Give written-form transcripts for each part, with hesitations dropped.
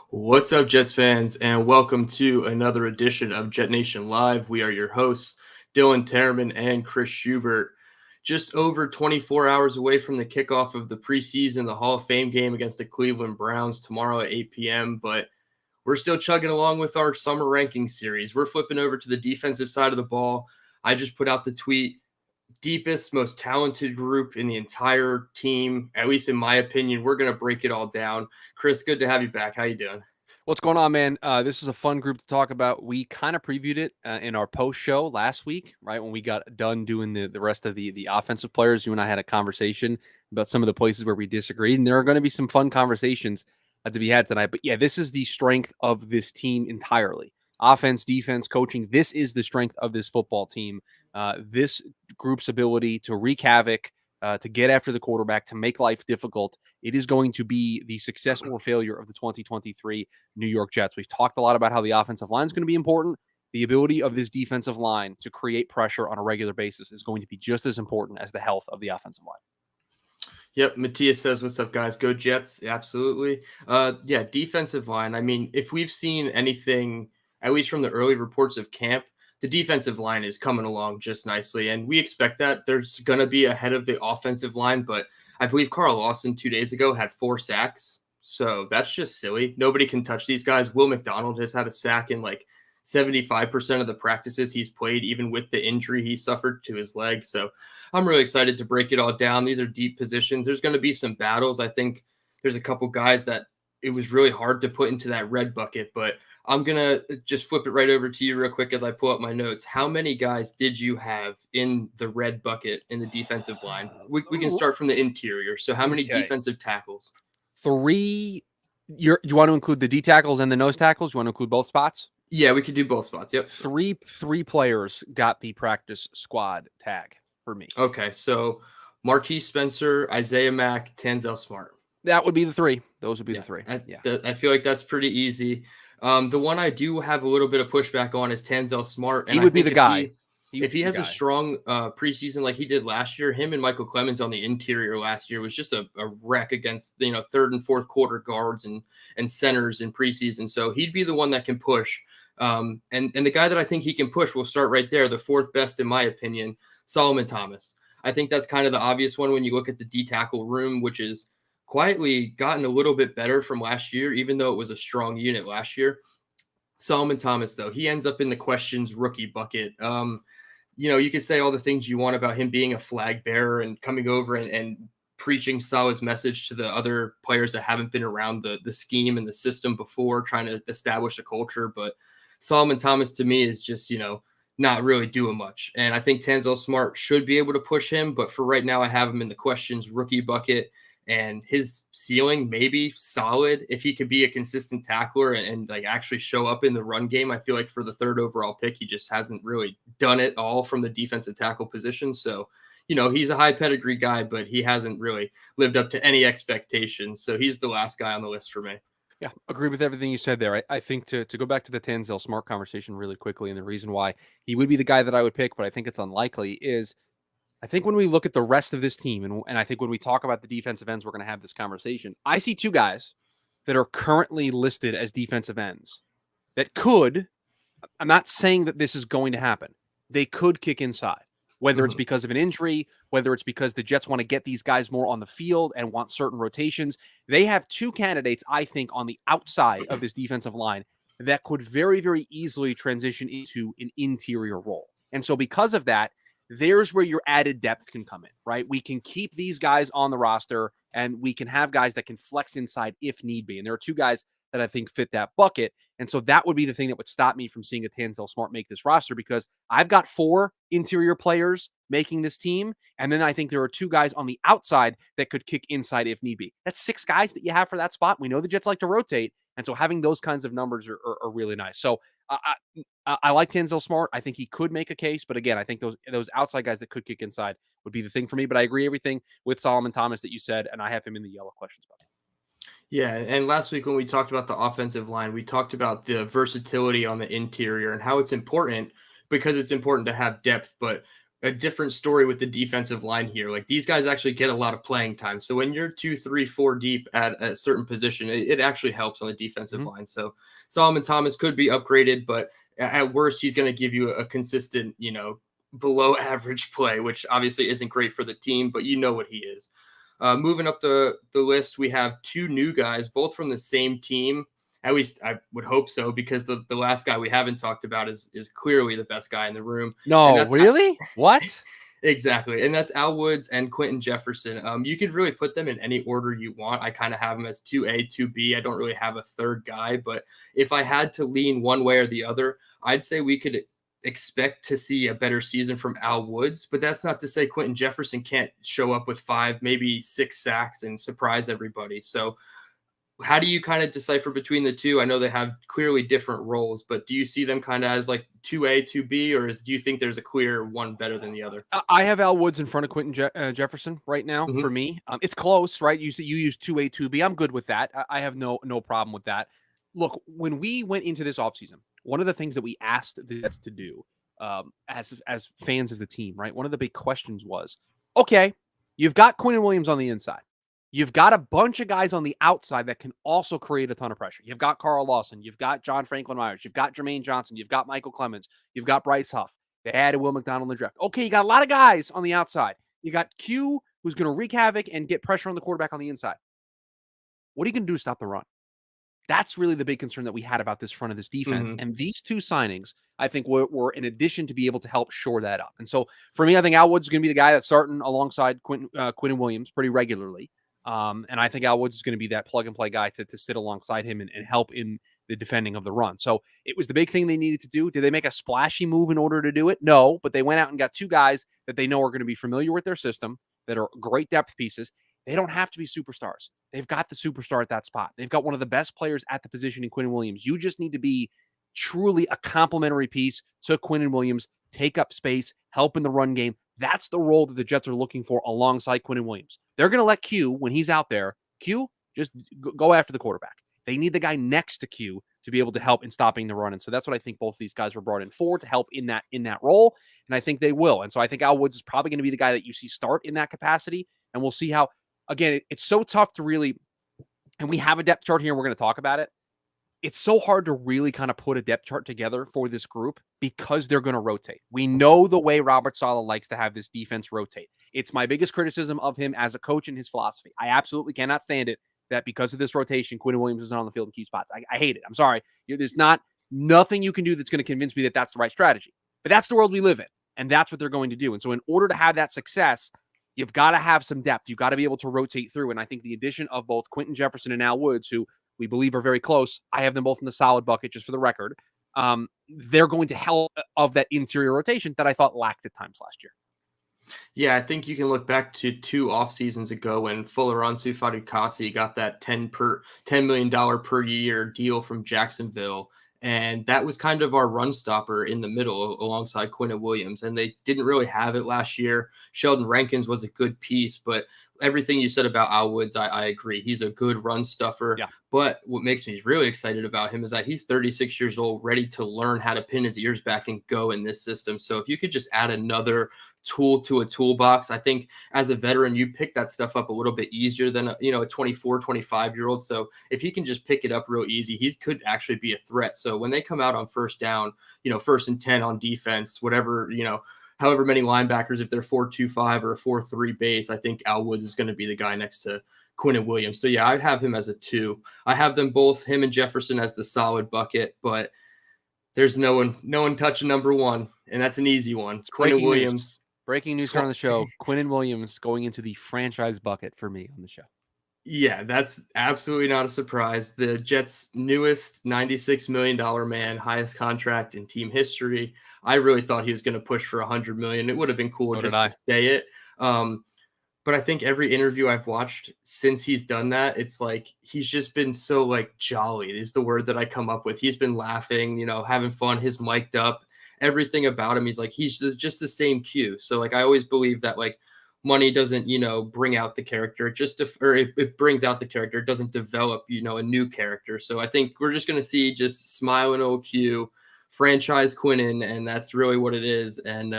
What's up, Jets fans, and welcome to another edition of Jet Nation Live. We are your hosts, Dylan Tereman and Chris Schubert. Just over 24 hours away from the kickoff of the preseason, the Hall of Fame game against the Cleveland Browns tomorrow at 8 p.m., but we're still chugging along with our summer ranking series. We're flipping over to the defensive side of the ball. I just put out the tweet, deepest, most talented group in the entire team, at least in my opinion. We're going to break it all down. Chris, good to have you back. How you doing? What's going on, man? This is a fun group to talk about. We kind of previewed it in our post show last week, right? When we got done doing the rest of the offensive players, you and I had a conversation about some of the places where we disagreed. And there are going to be some fun conversations to be had tonight. But yeah, this is the strength of this team entirely. Offense, defense, coaching. This is the strength of this football team. This group's ability to wreak havoc, to get after the quarterback, to make life difficult. It is going to be the success or failure of the 2023 New York Jets. We've talked a lot about how the offensive line is going to be important. The ability of this defensive line to create pressure on a regular basis is going to be just as important as the health of the offensive line. Yep, Matthias says, what's up, guys? Go Jets. Absolutely. Yeah, defensive line. I mean, if we've seen anything, at least from the early reports of camp, the defensive line is coming along just nicely. And we expect that there's going to be ahead of the offensive line. But I believe Carl Lawson 2 days ago had 4 sacks. So that's just silly. Nobody can touch these guys. Will McDonald has had a sack in like 75% of the practices he's played, even with the injury he suffered to his leg. So I'm really excited to break it all down. These are deep positions. There's going to be some battles. I think there's a couple guys that it was really hard to put into that red bucket, but I'm going to just flip it right over to you real quick as I pull up my notes. How many guys did you have in the red bucket in the defensive line? We can start from the interior. So how many defensive tackles? 3. You want to include the D tackles and the nose tackles? You want to include both spots? Yeah, we could do both spots. Yep. Three players got the practice squad tag for me. Okay, so Marquise Spencer, Isaiah Mack, Tanzel Smart. That would be the 3. Those would be the 3. I feel like that's pretty easy. The one I do have a little bit of pushback on is Tanzel Smart. And he would be the guy. If he has a strong preseason like he did last year, him and Michael Clemens on the interior last year was just a wreck against third and fourth quarter guards and centers in preseason. So he'd be the one that can push. And the guy that I think he can push will start right there, the 4th best in my opinion, Solomon Thomas. I think that's kind of the obvious one when you look at the D tackle room, which is quietly gotten a little bit better from last year, even though it was a strong unit last year. Solomon Thomas, though, he ends up in the questions rookie bucket. You could say all the things you want about him being a flag bearer and coming over and preaching Saleh's message to the other players that haven't been around the scheme and the system before, trying to establish a culture. But Solomon Thomas, to me, is just, not really doing much. And I think Tanzel Smart should be able to push him. But for right now, I have him in the questions rookie bucket. And his ceiling may be solid if he could be a consistent tackler and like actually show up in the run game. I feel like for the 3rd overall pick, he just hasn't really done it all from the defensive tackle position. So, he's a high pedigree guy, but he hasn't really lived up to any expectations. So he's the last guy on the list for me. Yeah, agree with everything you said there. I think to go back to the Tanzel Smart conversation really quickly, and the reason why he would be the guy that I would pick, but I think it's unlikely, is I think when we look at the rest of this team, and I think when we talk about the defensive ends, we're going to have this conversation. I see 2 guys that are currently listed as defensive ends that could, I'm not saying that this is going to happen, they could kick inside, whether it's because of an injury, whether it's because the Jets want to get these guys more on the field and want certain rotations. They have 2 candidates, I think, on the outside of this defensive line that could very, very easily transition into an interior role. And so because of that, there's where your added depth can come in, right? We can keep these guys on the roster and we can have guys that can flex inside if need be. And there are 2 guys that I think fit that bucket. And so that would be the thing that would stop me from seeing a Tanzel Smart make this roster, because I've got 4 interior players making this team. And then I think there are 2 guys on the outside that could kick inside if need be. That's 6 guys that you have for that spot. We know the Jets like to rotate. And so having those kinds of numbers are really nice. So I like Tanzel Smart. I think he could make a case. But again, I think those outside guys that could kick inside would be the thing for me. But I agree everything with Solomon Thomas that you said, and I have him in the yellow questions bucket. Yeah, and last week when we talked about the offensive line, we talked about the versatility on the interior and how it's important, because it's important to have depth. But a different story with the defensive line here. Like these guys actually get a lot of playing time. So when you're 2, 3, 4 deep at a certain position, it actually helps on the defensive line. So Solomon Thomas could be upgraded, but at worst, he's going to give you a consistent, below average play, which obviously isn't great for the team, but you know what he is. Moving up the list, we have 2 new guys, both from the same team. At least I would hope so, because the last guy we haven't talked about is clearly the best guy in the room. No, really? What? Exactly. And that's Al Woods and Quentin Jefferson. You could really put them in any order you want. I kind of have them as 2A, 2B. I don't really have a third guy, but if I had to lean one way or the other, I'd say we could expect to see a better season from Al Woods, but that's not to say Quentin Jefferson can't show up with 5, maybe 6 sacks and surprise everybody. So how do you kind of decipher between the two? I know they have clearly different roles, but do you see them kind of as like 2A, 2B, or do you think there's a clear one better than the other? I have Al Woods in front of Quentin Jefferson right now. For me, it's close, right? You use 2A, 2B. I'm good with that. I have no problem with that. Look, when we went into this offseason, one of the things that we asked the Jets to do as fans of the team, right? One of the big questions was, okay, you've got Quinnen Williams on the inside. You've got a bunch of guys on the outside that can also create a ton of pressure. You've got Carl Lawson. You've got John Franklin Myers. You've got Jermaine Johnson. You've got Michael Clemens. You've got Bryce Huff. They added Will McDonald in the draft. Okay, you got a lot of guys on the outside. You got Q, who's going to wreak havoc and get pressure on the quarterback on the inside. What are you going to do to stop the run? That's really the big concern that we had about this front of this defense. And these 2 signings, I think, were in addition to be able to help shore that up. And so for me, I think Al Woods is going to be the guy that's starting alongside Quinnen Williams pretty regularly. And I think Al Woods is going to be that plug-and-play guy to sit alongside him and help in the defending of the run. So it was the big thing they needed to do. Did they make a splashy move in order to do it? No, but they went out and got 2 guys that they know are going to be familiar with their system, that are great depth pieces. They don't have to be superstars. They've got the superstar at that spot. They've got one of the best players at the position in Quinnen Williams. You just need to be truly a complementary piece to Quinnen Williams, take up space, help in the run game. That's the role that the Jets are looking for alongside Quinnen Williams. They're going to let Q, when he's out there, Q, just go after the quarterback. They need the guy next to Q to be able to help in stopping the run. And so that's what I think both of these guys were brought in for, to help in that role. And I think they will. And so I think Al Woods is probably going to be the guy that you see start in that capacity. And we'll see how, again, it's so tough to really, and we have a depth chart here, and we're going to talk about it. It's so hard to really kind of put a depth chart together for this group because they're going to rotate. We know the way Robert Saleh likes to have this defense rotate. It's my biggest criticism of him as a coach and his philosophy. I absolutely cannot stand it that because of this rotation, Quinnen Williams isn't on the field in key spots. I hate it. I'm sorry. There's nothing you can do that's going to convince me that that's the right strategy. But that's the world we live in, and that's what they're going to do. And so in order to have that success, you've got to have some depth. You've got to be able to rotate through. And I think the addition of both Quentin Jefferson and Al Woods, who we believe are very close, I have them both in the solid bucket, just for the record. They're going to help of that interior rotation that I thought lacked at times last year. Yeah, I think you can look back to 2 off seasons ago when Folaransu Fatukasi got that $10 million per year deal from Jacksonville. And that was kind of our run stopper in the middle alongside Quinnen Williams. And they didn't really have it last year. Sheldon Rankins was a good piece, but everything you said about Al Woods, I agree. He's a good run stuffer. Yeah. But what makes me really excited about him is that he's 36 years old, ready to learn how to pin his ears back and go in this system. So if you could just add another tool to a toolbox, I think as a veteran, you pick that stuff up a little bit easier than a 24, 25-year-old. So if he can just pick it up real easy, he could actually be a threat. So when they come out on first down, 1st and 10 on defense, whatever, however many linebackers, if they're 4-2-5 or a 4-3 base, I think Al Woods is going to be the guy next to Quinnen Williams. So yeah, I'd have him as a 2. I have them both, him and Jefferson, as the solid bucket, but there's no one touching number 1, and that's an easy one. Quinnen Williams. Breaking news on the show: Quinnen Williams going into the franchise bucket for me on the show. Yeah, that's absolutely not a surprise. The Jets' newest $96 million man, highest contract in team history. I really thought he was going to push for $100 million. It would have been cool just to say it. But I think every interview I've watched since he's done that, it's like he's just been so jolly is the word that I come up with. He's been laughing, having fun. He's mic'd up. Everything about him, he's just the same Q. So I always believe that money doesn't bring out the character, it brings out the character. It doesn't develop a new character. So I think we're just going to see just smiling old Q, franchise Quinnen, and that's really what it is. And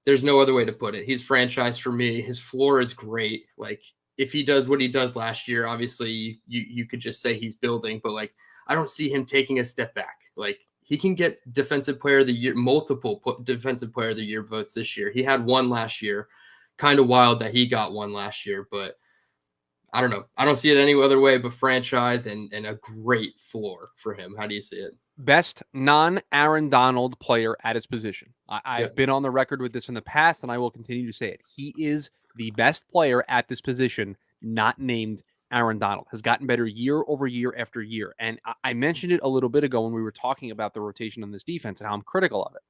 There's no other way to put it. He's franchise for me. His floor is great. Like, if he does what he does last year, obviously you could just say he's building, but like, I don't see him taking a step back. Like, he can get defensive player of the year, multiple defensive player of the year votes this year. He had one last year. Kind of wild that he got one last year, but I don't know. I don't see it any other way but franchise and a great floor for him. How do you see it? Best non-Aaron Donald player at his position. I've been on the record with this in the past, and I will continue to say it. He is the best player at this position, not named Aaron Donald. Has gotten better year over year after year. And I mentioned it a little bit ago when we were talking about the rotation on this defense and how I'm critical of it.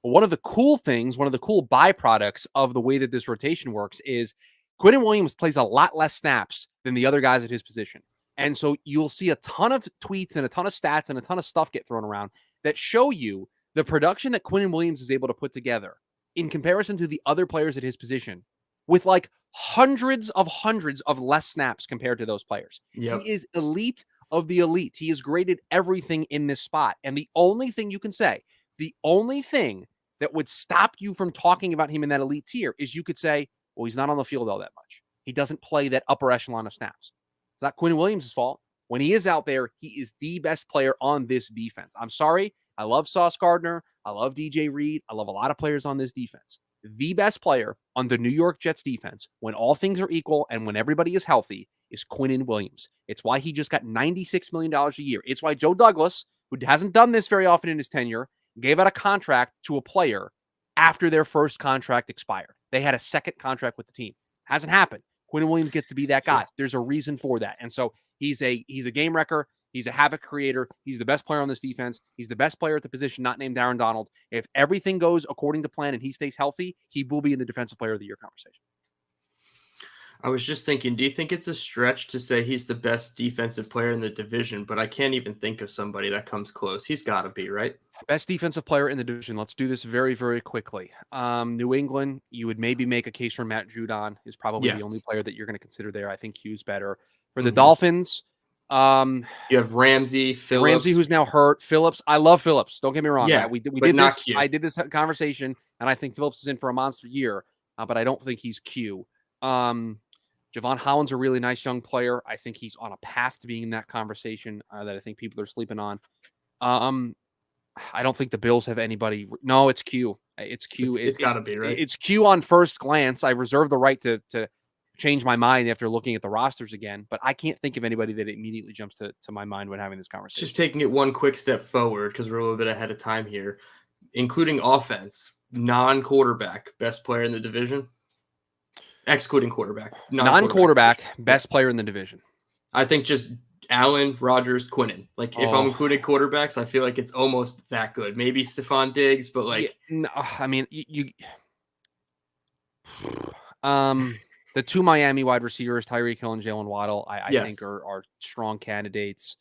But one of the cool things, one of the cool byproducts of the way that this rotation works is Quinnen Williams plays a lot less snaps than the other guys at his position. And so you'll see a ton of tweets and a ton of stats and a ton of stuff get thrown around that show you the production that Quinnen Williams is able to put together in comparison to the other players at his position with like hundreds of less snaps compared to those players. Yep. He is elite of the elite. He has graded everything in this spot. And the only thing you can say, the only thing that would stop you from talking about him in that elite tier is you could say, well, he's not on the field all that much. He doesn't play that upper echelon of snaps. It's not Quinnen Williams' fault. When he is out there, he is the best player on this defense. I'm sorry. I love Sauce Gardner. I love DJ Reed. I love a lot of players on this defense. The best player on the New York Jets defense, when all things are equal and when everybody is healthy, is Quinnen Williams. It's why he just got $96 million a year. It's why Joe Douglas, who hasn't done this very often in his tenure, gave out a contract to a player after their first contract expired. They had a second contract with the team. Hasn't happened. Quinnen Williams gets to be that guy. There's a reason for that. And so he's a game wrecker. He's a havoc creator. He's the best player on this defense. He's the best player at the position not named Aaron Donald. If everything goes according to plan and he stays healthy, he will be in the Defensive Player of the Year conversation. I was just thinking, do you think it's a stretch to say he's the best defensive player in the division? But I can't even think of somebody that comes close. He's got to be, right? Best defensive player in the division. Let's do this very, very quickly. New England, you would maybe make a case for Matt Judon, is probably the only player that you're going to consider there. I think Q's better. For the Dolphins, you have Ramsey, Phillips. Ramsey, who's now hurt. Phillips, I love Phillips. Don't get me wrong. Yeah, we did this. I did this conversation, and I think Phillips is in for a monster year, but I don't think he's Q. Javon Holland's a really nice young player. I think he's on a path to being in that conversation that I think people are sleeping on. I don't think the Bills have anybody. No, it's Q. It's Q. It's got to be, right? It's Q on first glance. I reserve the right to change my mind after looking at the rosters again, but I can't think of anybody that immediately jumps to my mind when having this conversation. Just taking it one quick step forward, because we're a little bit ahead of time here, including offense, non-quarterback, best player in the division, excluding quarterback. Non-quarterback, best player in the division. I think just Allen, Rodgers, Quinnen. Like, if I'm including quarterbacks, I feel like it's almost that good. Maybe Stephon Diggs, but like... Yeah, no, I mean, the two Miami wide receivers, Tyreek Hill and Jalen Waddle, I think are strong candidates.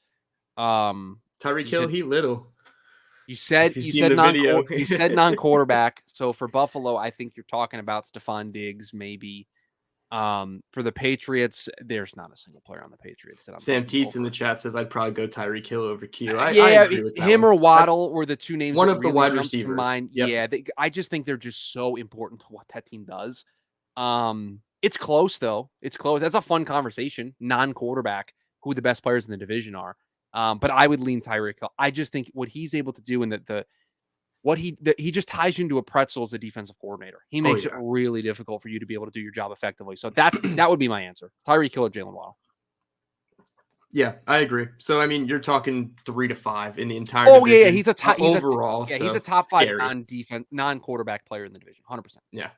Tyreek Hill, he little. You said non-quarterback. So for Buffalo, I think you're talking about Stephon Diggs, maybe. For the Patriots, there's not a single player on the Patriots that I'm Sam Teets in the chat says I'd probably go Tyreek Hill over Q. I agree with that him or Waddle were the two names. One of the wide receivers. Yep. Yeah, I just think they're just so important to what that team does. It's close though. It's close. That's a fun conversation. Non-quarterback, who the best players in the division are. But I would lean Tyreek Hill. I just think what he's able to do and he just ties you into a pretzel as a defensive coordinator. He makes it really difficult for you to be able to do your job effectively. So that would be my answer. Tyreek Hill or Jalen Waddle. Yeah, I agree. So I mean, you're talking 3 to 5 in the entire. Oh division, yeah, he's a top overall. He's a top 5 non-quarterback player in the division. 100%. Yeah.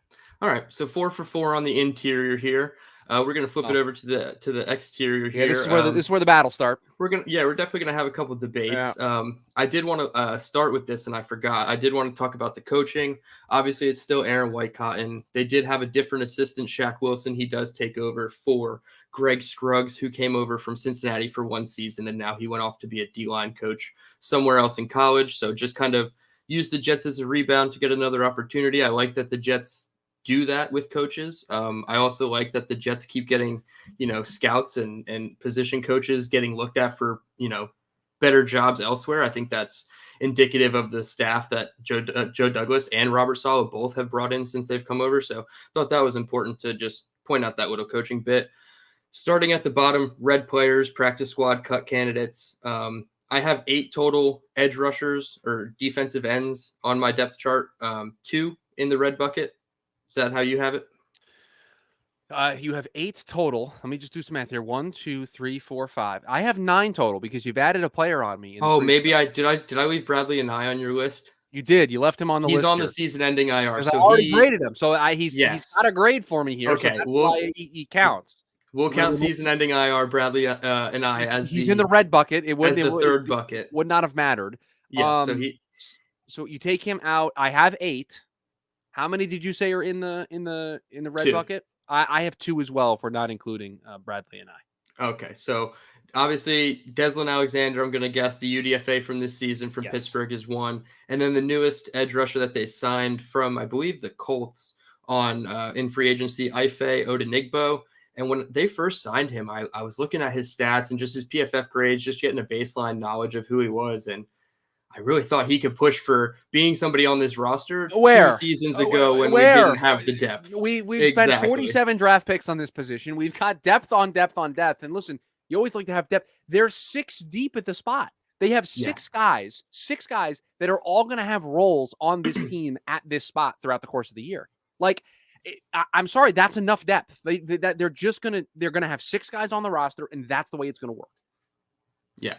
All right. So 4 for 4 on the interior here. We're gonna flip it over to the exterior here. Yeah, this is where the battle start. We're definitely gonna have a couple debates. Yeah. I did want to start with this, and I forgot. I did want to talk about the coaching. Obviously, it's still Aaron Whitecotton. They did have a different assistant, Shaq Wilson. He does take over for Greg Scruggs, who came over from Cincinnati for one season, and now he went off to be a D-line coach somewhere else in college. So just kind of use the Jets as a rebound to get another opportunity. I like that the Jets do that with coaches. I also like that the Jets keep getting, scouts and position coaches getting looked at for, better jobs elsewhere. I think that's indicative of the staff that Joe Douglas and Robert Saleh both have brought in since they've come over. So thought that was important to just point out that little coaching bit. Starting at the bottom, red players, practice squad, cut candidates. I have 8 total edge rushers or defensive ends on my depth chart, 2 in the red bucket. Is that how you have it? You have 8 total. Let me just do some math here. 1, 2, 3, 4, 5. I have 9 total because you've added a player on me. Oh, maybe I did I leave Bradley and I on your list? You did. You left him on the list. He's on here. the season-ending IR. Because So I already graded him. So he's got a grade for me here. Okay, so that's why he counts. We'll count season-ending IR, Bradley and I, as he's in the red bucket. It would the third bucket. Would not have mattered. Yeah. So you take him out. I have 8. How many did you say are in the red 2. bucket? I have 2 as well, if we're not including Bradley and I. Okay, so obviously Deslin Alexander, I'm going to guess the UDFA from this season from Pittsburgh is 1, and then the newest edge rusher that they signed from, I believe, the Colts on in free agency, Ife Odenigbo. And when they first signed him, I was looking at his stats and just his PFF grades, just getting a baseline knowledge of who he was, and I really thought he could push for being somebody on this roster 2 seasons ago when we didn't have the depth. We've spent 47 draft picks on this position. We've got depth on depth on depth. And listen, you always like to have depth. They're 6 deep at the spot. They have 6 guys that are all going to have roles on this team at this spot throughout the course of the year. Like, I'm sorry, that's enough depth. They're going to have 6 guys on the roster, and that's the way it's going to work. Yeah,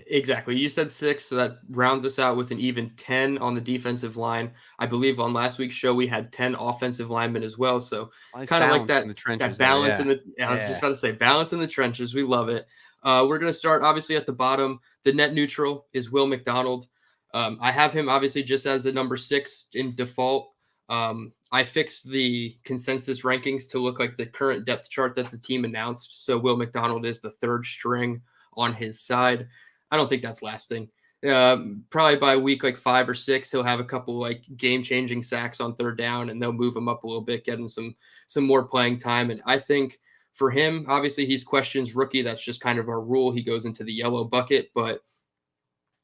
exactly. You said 6, so that rounds us out with an even 10 on the defensive line. I believe on last week's show we had 10 offensive linemen as well. So kind of like that, that balance in the. I was just about to say balance in the trenches. We love it. We're going to start obviously at the bottom. The net neutral is Will McDonald. I have him obviously just as the number 6 in default. I fixed the consensus rankings to look like the current depth chart that the team announced. So Will McDonald is the 3rd string on his side. I don't think that's lasting. Probably by week like 5 or 6, he'll have a couple like game-changing sacks on 3rd down, and they'll move him up a little bit, get him some more playing time. And I think for him, obviously he's questions rookie. That's just kind of our rule. He goes into the yellow bucket, but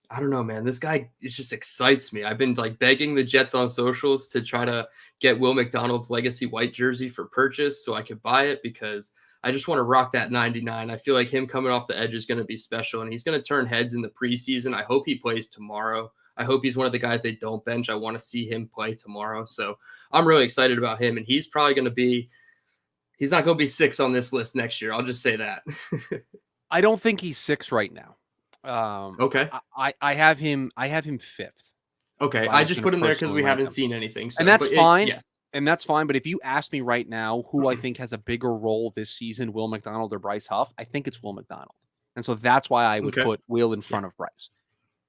I don't know, man. This guy, it just excites me. I've been like begging the Jets on socials to try to get Will McDonald's legacy white jersey for purchase so I could buy it, because I just want to rock that 99. I feel like him coming off the edge is going to be special, and he's going to turn heads in the preseason. I hope he plays tomorrow. I hope he's one of the guys they don't bench. I want to see him play tomorrow. So I'm really excited about him, and he's probably going to be – he's not going to be 6 on this list next year. I'll just say that. I don't think he's 6 right now. Okay. I have him 5th. Okay. I just put him there because we haven't seen anything. So, and that's fine. Yes. And that's fine. But if you ask me right now who I think has a bigger role this season, Will McDonald or Bryce Huff, I think it's Will McDonald. And so that's why I would put Will in front of Bryce.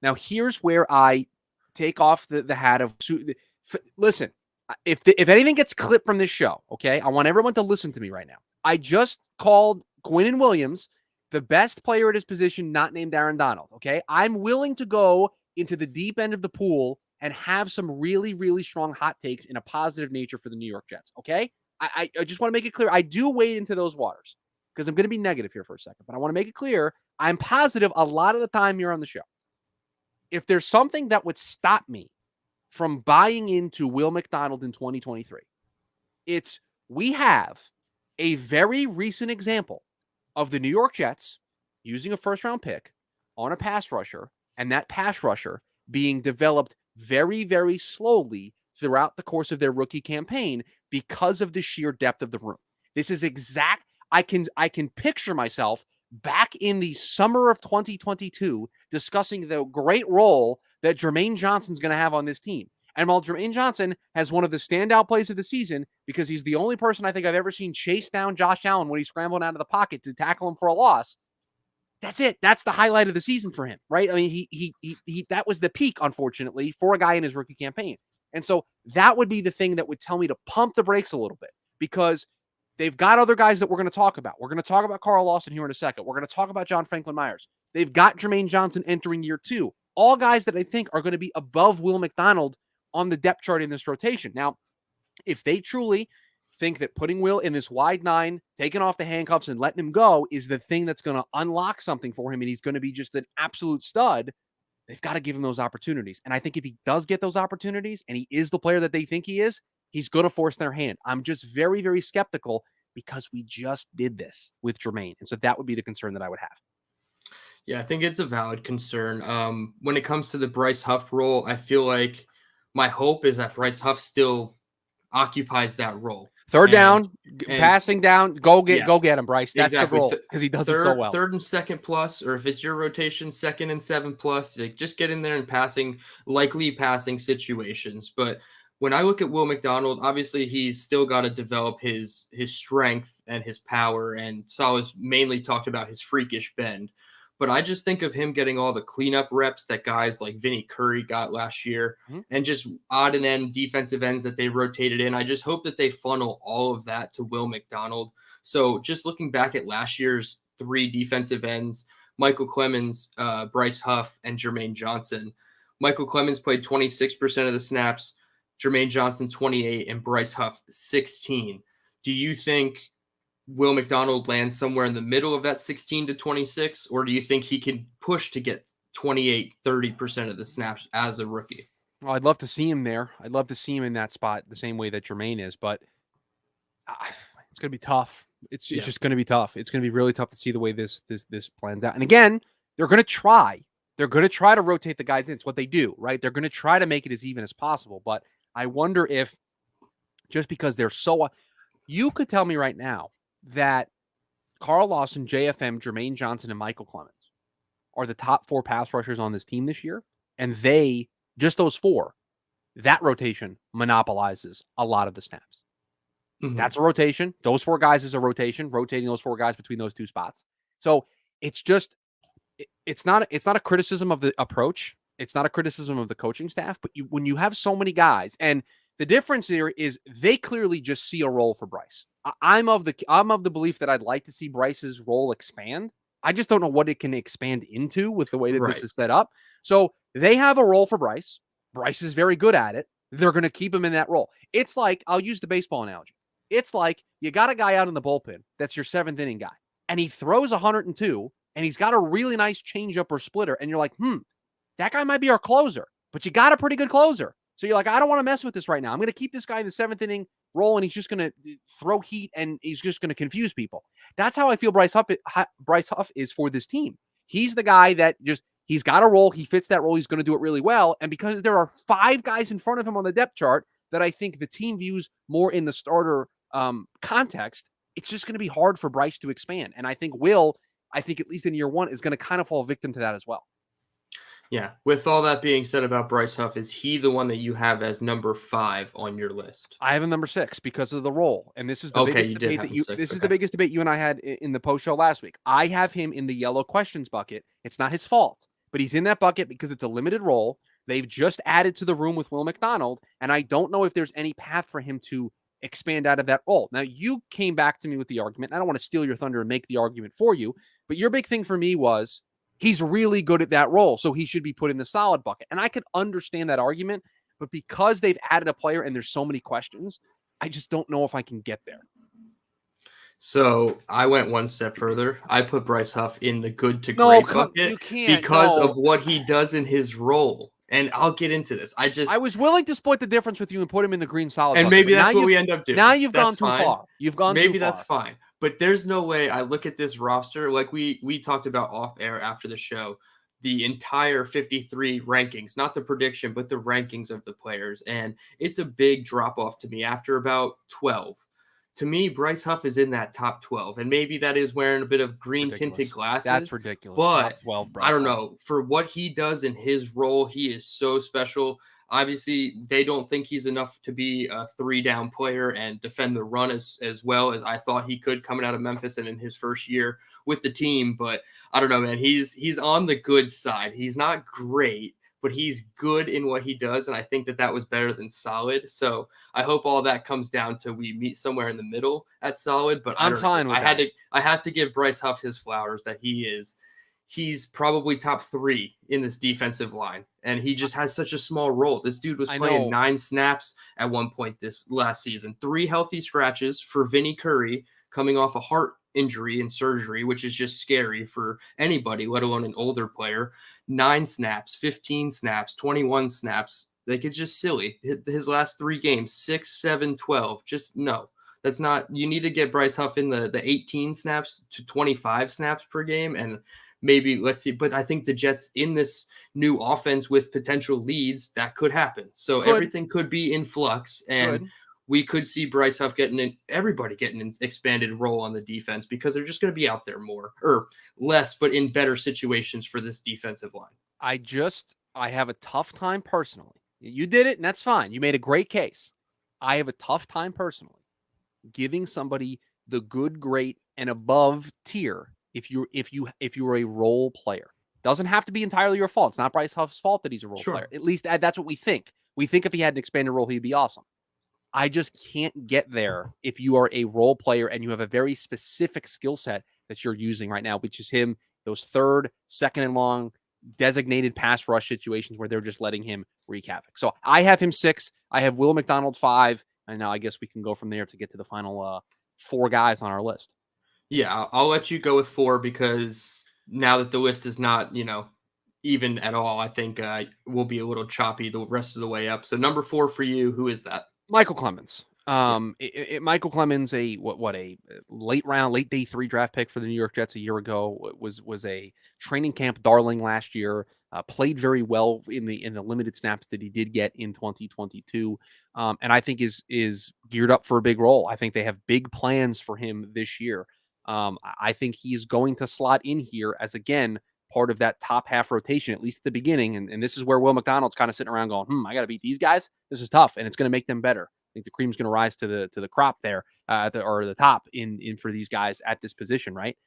Now, here's where I take off the hat of – listen, if anything gets clipped from this show, okay, I want everyone to listen to me right now. I just called Quinnen Williams the best player at his position, not named Aaron Donald, okay? I'm willing to go into the deep end of the pool and have some really, really strong hot takes in a positive nature for the New York Jets, okay? I just want to make it clear. I do wade into those waters because I'm going to be negative here for a second, but I want to make it clear I'm positive a lot of the time here on the show. If there's something that would stop me from buying into Will McDonald in 2023, it's we have a very recent example of the New York Jets using a first-round pick on a pass rusher, and that pass rusher being developed very, very slowly throughout the course of their rookie campaign because of the sheer depth of the room. This is exact. I can picture myself back in the summer of 2022 discussing the great role that Jermaine Johnson's going to have on this team. And while Jermaine Johnson has one of the standout plays of the season because he's the only person I think I've ever seen chase down Josh Allen when he's scrambling out of the pocket to tackle him for a loss, that's it. That's the highlight of the season for him, right? I mean, he that was the peak, unfortunately, for a guy in his rookie campaign. And so that would be the thing that would tell me to pump the brakes a little bit, because they've got other guys that we're going to talk about. We're going to talk about Carl Lawson here in a second. We're going to talk about John Franklin Myers. They've got Jermaine Johnson entering year 2. All guys that I think are going to be above Will McDonald on the depth chart in this rotation. Now, if they truly think that putting Will in this wide 9, taking off the handcuffs and letting him go is the thing that's going to unlock something for him, and he's going to be just an absolute stud. They've got to give him those opportunities. And I think if he does get those opportunities and he is the player that they think he is, he's going to force their hand. I'm just very, very skeptical because we just did this with Jermaine. And so that would be the concern that I would have. Yeah, I think it's a valid concern. When it comes to the Bryce Huff role, I feel like my hope is that Bryce Huff still occupies that role. Third down, passing down, go get him, Bryce. That's exactly the role because he does it so well. Third and second plus, or if it's your rotation, 2nd and 7 plus, like just get in there and likely passing situations. But when I look at Will McDonald, obviously he's still got to develop his strength and his power, and Saleh's mainly talked about his freakish bend. But I just think of him getting all the cleanup reps that guys like Vinny Curry got last year, and just odd and end defensive ends that they rotated in. I just hope that they funnel all of that to Will McDonald. So just looking back at last year's 3 defensive ends, Michael Clemens, Bryce Huff, and Jermaine Johnson. Michael Clemens played 26% of the snaps, Jermaine Johnson 28, and Bryce Huff 16. Do you think Will McDonald lands somewhere in the middle of that 16 to 26, or do you think he can push to get 28, 30% of the snaps as a rookie? Well, I'd love to see him there. I'd love to see him in that spot the same way that Jermaine is, but it's going to be tough. It's just going to be tough. It's going to be really tough to see the way this plans out. And again, they're going to try. They're going to try to rotate the guys in. It's what they do, right? They're going to try to make it as even as possible, but I wonder if just because they're so you could tell me right now that Carl Lawson, JFM, Jermaine Johnson, and Michael Clemens are the top 4 pass rushers on this team this year. And just those 4, that rotation monopolizes a lot of the snaps. That's a rotation. Those 4 guys is a rotation, rotating those 4 guys between those 2 spots. So it's just, it's not a criticism of the approach. It's not a criticism of the coaching staff, but when you have so many guys, and the difference here is they clearly just see a role for Bryce. I'm of the belief that I'd like to see Bryce's role expand. I just don't know what it can expand into with the way that this is set up. So they have a role for Bryce. Bryce is very good at it. They're going to keep him in that role. It's like, I'll use the baseball analogy. It's like you got a guy out in the bullpen that's your 7th inning guy, and he throws 102, and he's got a really nice changeup or splitter, and you're like, that guy might be our closer, but you got a pretty good closer. So you're like, I don't want to mess with this right now. I'm going to keep this guy in the 7th inning role, and he's just going to throw heat, and he's just going to confuse people. That's how I feel Bryce Huff is for this team. He's the guy that he's got a role. He fits that role. He's going to do it really well. And because there are 5 guys in front of him on the depth chart that I think the team views more in the starter context, it's just going to be hard for Bryce to expand. And I think at least in year 1, is going to kind of fall victim to that as well. Yeah. With all that being said about Bryce Huff, is he the one that you have as number 5 on your list? I have him number 6 because of the role. And this is the biggest debate is the biggest debate you and I had in the post show last week. I have him in the yellow questions bucket. It's not his fault, but he's in that bucket because it's a limited role. They've just added to the room with Will McDonald, and I don't know if there's any path for him to expand out of that role. Now, you came back to me with the argument. I don't want to steal your thunder and make the argument for you, but your big thing for me was he's really good at that role, so he should be put in the solid bucket. And I could understand that argument, but because they've added a player and there's so many questions, I just don't know if I can get there. So I went one step further. I put Bryce Huff in the good to great bucket because of what he does in his role. And I'll get into this. I was willing to split the difference with you and put him in the green solid bucket. And maybe that's what we end up doing. Now you've gone too far. Maybe that's fine. But there's no way I look at this roster, like we talked about off air after the show, the entire 53 rankings, not the prediction, but the rankings of the players. And it's a big drop off to me after about 12. To me, Bryce Huff is in that top 12. And maybe that is wearing a bit of green tinted glasses. That's ridiculous. But top 12, I don't know. For what he does in his role, he is so special. Obviously, they don't think he's enough to be a 3-down player and defend the run as well as I thought he could coming out of Memphis and in his first year with the team. But I don't know, man. He's on the good side. He's not great, but he's good in what he does, and I think that was better than solid. So I hope all that comes down to we meet somewhere in the middle at solid. But I'm fine with that. I have to give Bryce Huff his flowers that he is he's probably top 3 in this defensive line, and he just has such a small role. This dude was playing 9 snaps at one point this last season. 3 healthy scratches for Vinny Curry coming off a heart injury and surgery, which is just scary for anybody, let alone an older player. 9 snaps, 15 snaps, 21 snaps. Like, it's just silly. His last 3 games, 6, 7, 12. Just no. That's not – you need to get Bryce Huff in the 18 snaps to 25 snaps per game, and maybe let's see. But I think the Jets in this new offense with potential leads, that could happen. So everything could be in flux, and we could see Bryce Huff everybody getting an expanded role on the defense because they're just going to be out there more or less, but in better situations for this defensive line. I have a tough time personally. You did it, and that's fine. You made a great case. I have a tough time personally giving somebody the good, great, and above tier if you're a role player. Doesn't have to be entirely your fault. It's not Bryce Huff's fault that he's a role player. At least that's what we think. We think if he had an expanded role, he'd be awesome. I just can't get there if you are a role player and you have a very specific skill set that you're using right now, which is him, those third, second and long designated pass rush situations where they're just letting him wreak havoc. So I have him 6. I have Will McDonald 5. And now I guess we can go from there to get to the final 4 guys on our list. Yeah, I'll let you go with 4 because now that the list is not, even at all, I think we'll be a little choppy the rest of the way up. So number 4 for you, who is that? Michael Clemens. Michael Clemens, a late day 3 draft pick for the New York Jets a year ago, was a training camp darling last year. Played very well in the limited snaps that he did get in 2022, and I think is geared up for a big role. I think they have big plans for him this year. I think he's going to slot in here as, again, part of that top half rotation, at least at the beginning. And this is where Will McDonald's kind of sitting around going, I got to beat these guys. This is tough, and it's going to make them better. I think the cream's going to rise to the crop there, or the top in for these guys at this position, right?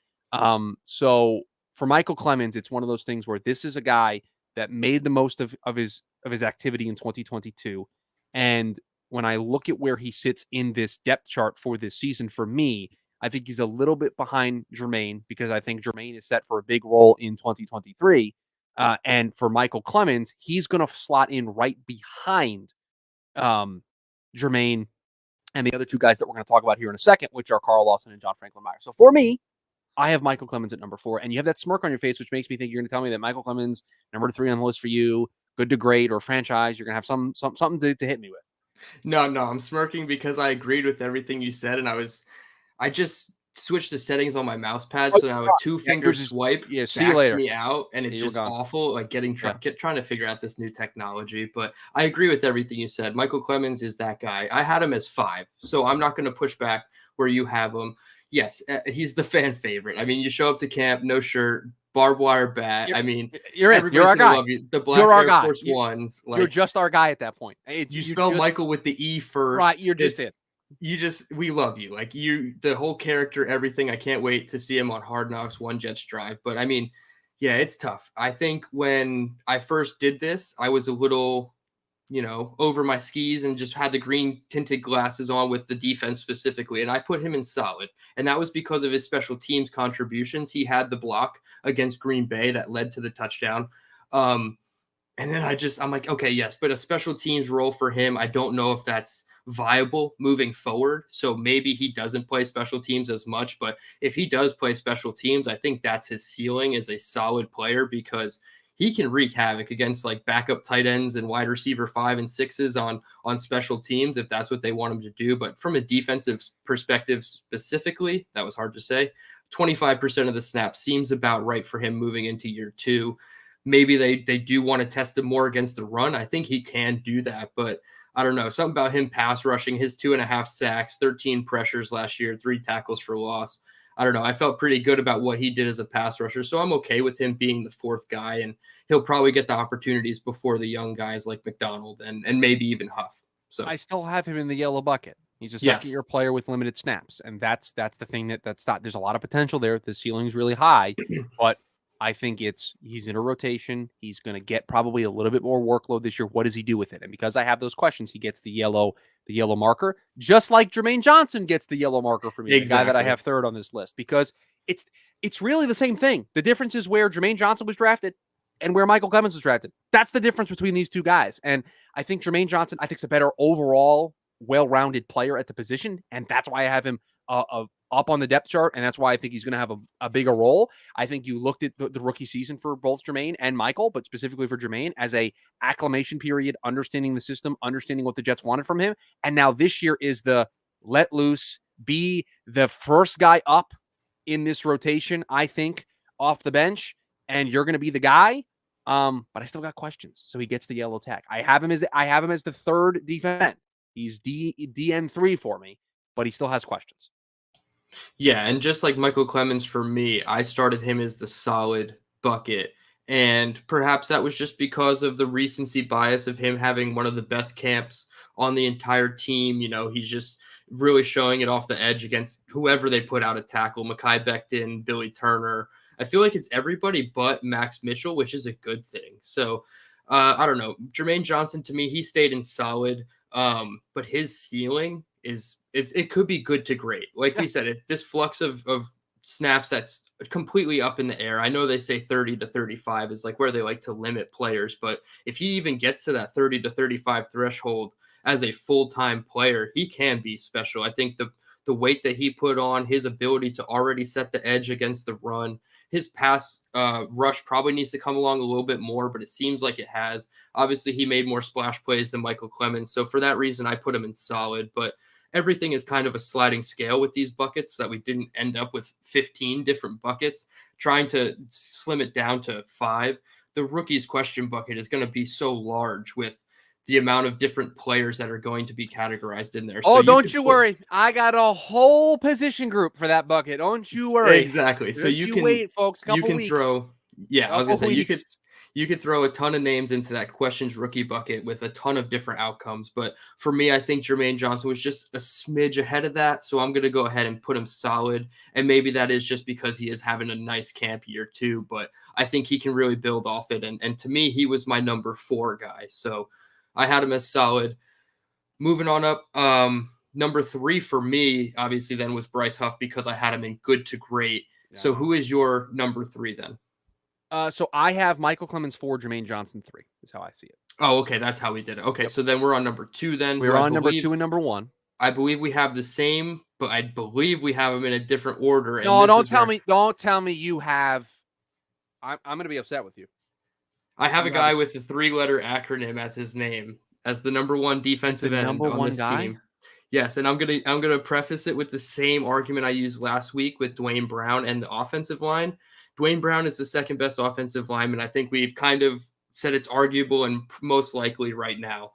So for Michael Clemens, it's one of those things where this is a guy that made the most of his activity in 2022. And when I look at where he sits in this depth chart for this season, for me, I think he's a little bit behind Jermaine because I think Jermaine is set for a big role in 2023. And for Michael Clemens, he's going to slot in right behind Jermaine and the other 2 guys that we're going to talk about here in a second, which are Carl Lawson and John Franklin Myers. So for me, I have Michael Clemens at number 4, and you have that smirk on your face, which makes me think you're going to tell me that Michael Clemens, number 3 on the list for you, good to great or franchise. You're going to have something to hit me with. No, I'm smirking because I agreed with everything you said, and I just switched the settings on my mouse pad, so now a 2-finger swipe backs me out, and it's just awful, like trying to figure out this new technology. But I agree with everything you said. Michael Clemens is that guy. I had him as 5, so I'm not going to push back where you have him. Yes, he's the fan favorite. I mean, you show up to camp, no shirt, barbed wire bat. You're our guy. Love you. The black Air Force Ones. You're just our guy at that point. You spell Michael with the E first. Right, you're just it. We love you. Like, the whole character, everything. I can't wait to see him on Hard Knocks, One Jets Drive. But I mean, yeah, it's tough. I think when I first did this, I was a little, over my skis and just had the green tinted glasses on with the defense specifically. And I put him in solid. And that was because of his special teams contributions. He had the block against Green Bay that led to the touchdown. And then I'm like, okay, yes, but a special teams role for him, I don't know if that's viable moving forward. So maybe he doesn't play special teams as much, but if he does play special teams, I think that's his ceiling as a solid player because he can wreak havoc against like backup tight ends and wide receiver 5 and 6s on special teams if that's what they want him to do. But from a defensive perspective specifically, that was hard to say. 25% of the snaps seems about right for him moving into year 2. Maybe they do want to test him more against the run. I think he can do that, but I don't know. Something about him pass rushing, his 2.5 sacks, 13 pressures last year, 3 tackles for loss. I don't know. I felt pretty good about what he did as a pass rusher. So I'm okay with him being the 4th guy, and he'll probably get the opportunities before the young guys like McDonald and maybe even Huff. So I still have him in the yellow bucket. He's a second-year player with limited snaps, and that's the thing that's not. There's a lot of potential there. The ceiling's really high, but I think he's in a rotation. He's going to get probably a little bit more workload this year. What does he do with it? And because I have those questions, he gets the yellow marker, just like Jermaine Johnson gets the yellow marker for me, the guy that I have third on this list, because it's really the same thing. The difference is where Jermaine Johnson was drafted and where Michael Clemens was drafted. That's the difference between these two guys. And I think Jermaine Johnson, I think, is a better overall, well-rounded player at the position, and that's why I have him up on the depth chart, and that's why I think he's going to have a bigger role. I think you looked at the rookie season for both Jermaine and Michael, but specifically for Jermaine, as a acclimation period, understanding the system, understanding what the Jets wanted from him, and now this year is the let loose, be the first guy up in this rotation, I think, off the bench, and you're going to be the guy. But I still got questions, so he gets the yellow tag. I have him as the third defense. He's DN3 for me, but he still has questions. Yeah, and just like Michael Clemens for me, I started him as the solid bucket. And perhaps that was just because of the recency bias of him having one of the best camps on the entire team. You know, he's just really showing it off the edge against whoever they put out at tackle, Mekhi Becton, Billy Turner. I feel like it's everybody but Max Mitchell, which is a good thing. So I don't know. Jermaine Johnson, to me, he stayed in solid, but his ceiling is it could be good to great. Like we said, this flux of snaps that's completely up in the air. I know they say 30 to 35 is like where they like to limit players, but if he even gets to that 30 to 35 threshold as a full-time player, he can be special. I think the weight that he put on, his ability to already set the edge against the run, his pass rush probably needs to come along a little bit more, but it seems like it has. Obviously, he made more splash plays than Michael Clemens, so for that reason, I put him in solid, but everything is kind of a sliding scale with these buckets, so that we didn't end up with 15 different buckets. Trying to slim it down to 5. The rookies question bucket is going to be so large with the amount of different players that are going to be categorized in there. Oh, so don't you worry. I got a whole position group for that bucket. Don't you worry. Exactly. So you can wait, folks. You can throw. Yeah, I was going to say you could throw a ton of names into that questions rookie bucket with a ton of different outcomes. But for me, I think Jermaine Johnson was just a smidge ahead of that. So I'm going to go ahead and put him solid. And maybe that is just because he is having a nice camp year too. But I think he can really build off it. And to me, he was my number 4 guy. So I had him as solid. Moving on up, number 3 for me, obviously, then was Bryce Huff because I had him in good to great. Yeah. So who is your number 3 then? So I have Michael Clemens 4, Jermaine Johnson 3 is how I see it. Oh, okay. That's how we did it. Okay. Yep. So then we're on number 2 then. We're on number 2 and number 1. I believe we have the same, but I believe we have them in a different order. And no, don't tell me you have. I'm going to be upset with you. I have a guy with the 3-letter acronym as his name, as the number 1 defensive end on this team. Yes, and I'm gonna preface it with the same argument I used last week with Dwayne Brown and the offensive line. Dwayne Brown is the second best offensive lineman. I think we've kind of said it's arguable and most likely right now.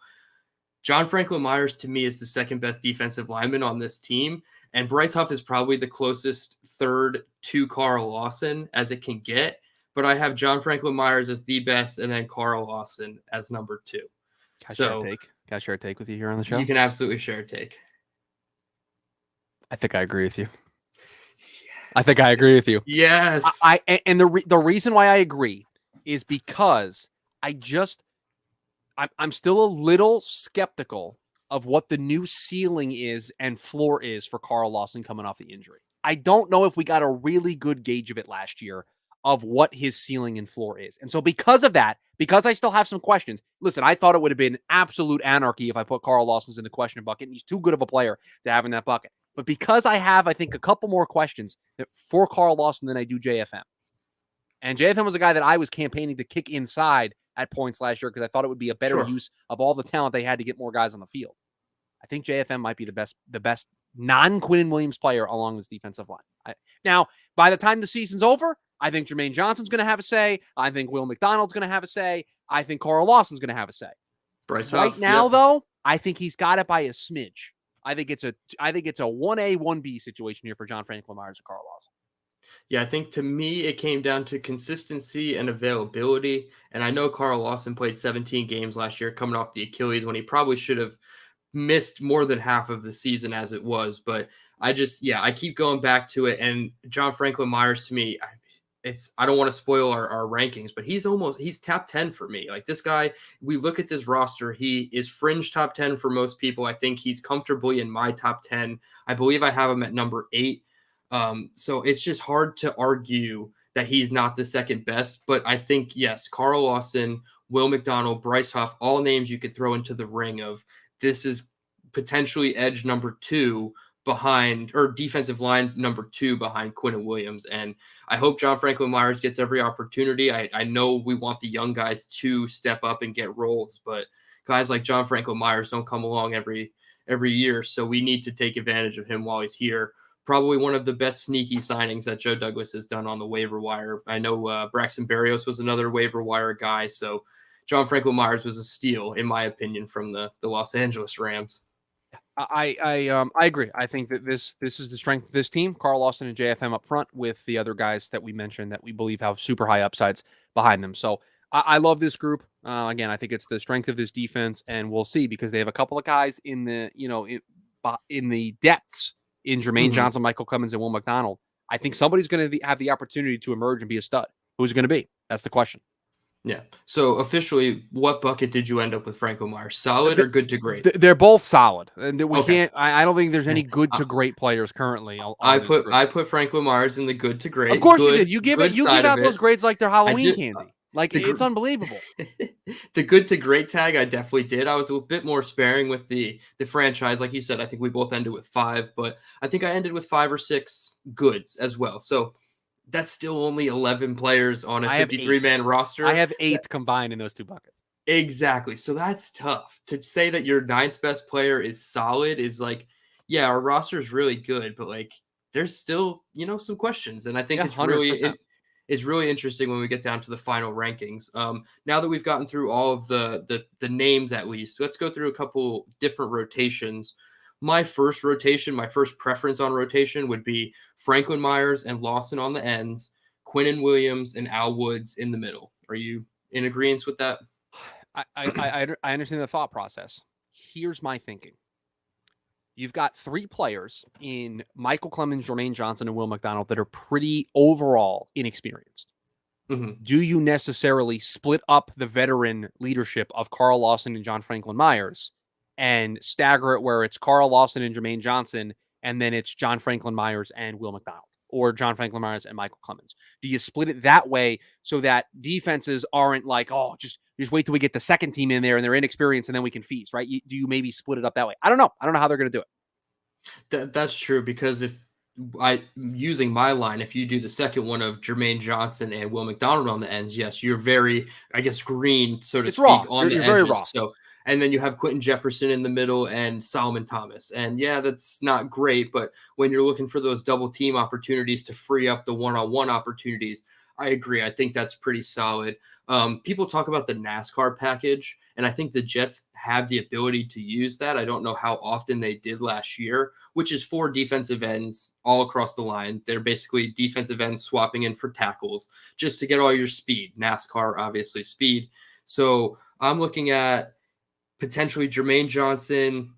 John Franklin Myers, to me, is the second best defensive lineman on this team, and Bryce Huff is probably the closest third to Carl Lawson as it can get. But I have John Franklin Myers as the best, and then Carl Lawson as number 2. Can I share a take with you here on the show? You can absolutely share a take. I think I agree with you. I think I agree with you. Yes. And the reason why I agree is because I'm still a little skeptical of what the new ceiling is and floor is for Carl Lawson coming off the injury. I don't know if we got a really good gauge of it last year of what his ceiling and floor is. And so because of that, because I still have some questions, listen, I thought it would have been absolute anarchy if I put Carl Lawson's in the question bucket, and he's too good of a player to have in that bucket. But because I have, I think, a couple more questions for Carl Lawson than I do JFM. And JFM was a guy that I was campaigning to kick inside at points last year because I thought it would be a better use of all the talent they had to get more guys on the field. I think JFM might be the best non-Quinnen Williams player along this defensive line. Now, by the time the season's over, I think Jermaine Johnson's going to have a say. I think Will McDonald's going to have a say. I think Carl Lawson's going to have a say. Bryce right Huff, now, though, I think he's got it by a smidge. I think it's a 1A, 1B situation here for John Franklin Myers and Carl Lawson. Yeah, I think to me, it came down to consistency and availability. And I know Carl Lawson played 17 games last year coming off the Achilles when he probably should have missed more than half of the season as it was. But I keep going back to it. And John Franklin Myers, to me, I don't want to spoil our rankings, but he's top 10 for me. Like this guy, we look at this roster, he is fringe top 10 for most people. I think he's comfortably in my top 10. I believe I have him at number 8. So it's just hard to argue that he's not the second best, but I think, yes, Carl Lawson, Will McDonald, Bryce Huff, all names you could throw into the ring of this is potentially edge number 2 behind, or defensive line number 2 behind Quinnen Williams. And I hope John Franklin Myers gets every opportunity. I know we want the young guys to step up and get roles, but guys like John Franklin Myers don't come along every year. So we need to take advantage of him while he's here. Probably one of the best sneaky signings that Joe Douglas has done on the waiver wire. I know Braxton Berrios was another waiver wire guy. So John Franklin Myers was a steal, in my opinion, from the Los Angeles Rams. I agree. I think that this is the strength of this team. Carl Lawson and JFM up front with the other guys that we mentioned that we believe have super high upsides behind them. So I love this group. Again, I think it's the strength of this defense, and we'll see because they have a couple of guys in the in the depths in Jermaine Johnson, Michael Clemens, and Will McDonald. I think somebody's going to have the opportunity to emerge and be a stud. Who's it going to be? That's the question. Yeah. So officially, what bucket did you end up with Franco Myers? Solid or good to great? They're both solid, and we can't. I don't think there's any good to great players currently. I put Franco Myers in the good to great. Of course you did. You give out those grades like they're Halloween candy. Like it's unbelievable. The good to great tag, I definitely did. I was a bit more sparing with the franchise, like you said. I think we both ended with 5, but I think I ended with 5 or 6 goods as well. So that's still only 11 players on a 53-man roster. I have 8 combined in those 2 buckets. Exactly. So that's tough. To say that your 9th best player is solid is like, yeah, our roster is really good, but like there's still, some questions. And I think it's 100%. It's really interesting when we get down to the final rankings. Now that we've gotten through all of the names at least, let's go through a couple different rotations. My first preference on rotation would be Franklin Myers and Lawson on the ends, Quinnen Williams and Al Woods in the middle. Are you in agreement with that? I understand the thought process. Here's my thinking. You've got 3 players in Michael Clemens, Jermaine Johnson, and Will McDonald that are pretty overall inexperienced. Do you necessarily split up the veteran leadership of Carl Lawson and John Franklin Myers and stagger it where it's Carl Lawson and Jermaine Johnson, and then it's John Franklin Myers and Will McDonald, or John Franklin Myers and Michael Clemens? Do you split it that way so that defenses aren't like, oh, just wait till we get the second team in there and they're inexperienced and then we can feast, right? Do you maybe split it up that way? I don't know. I don't know how they're going to do it. That's true, because using my line, if you do the second one of Jermaine Johnson and Will McDonald on the ends, yes, you're very, I guess, green, so to speak, raw. on you're the very edges. Raw. So, and then you have Quentin Jefferson in the middle and Solomon Thomas. And yeah, that's not great, but when you're looking for those double team opportunities to free up the one-on-one opportunities, I agree. I think that's pretty solid. People talk about the NASCAR package, and I think the Jets have the ability to use that. I don't know how often they did last year, which is 4 defensive ends all across the line. They're basically defensive ends swapping in for tackles just to get all your speed. NASCAR, obviously, speed. So I'm looking at potentially Jermaine Johnson,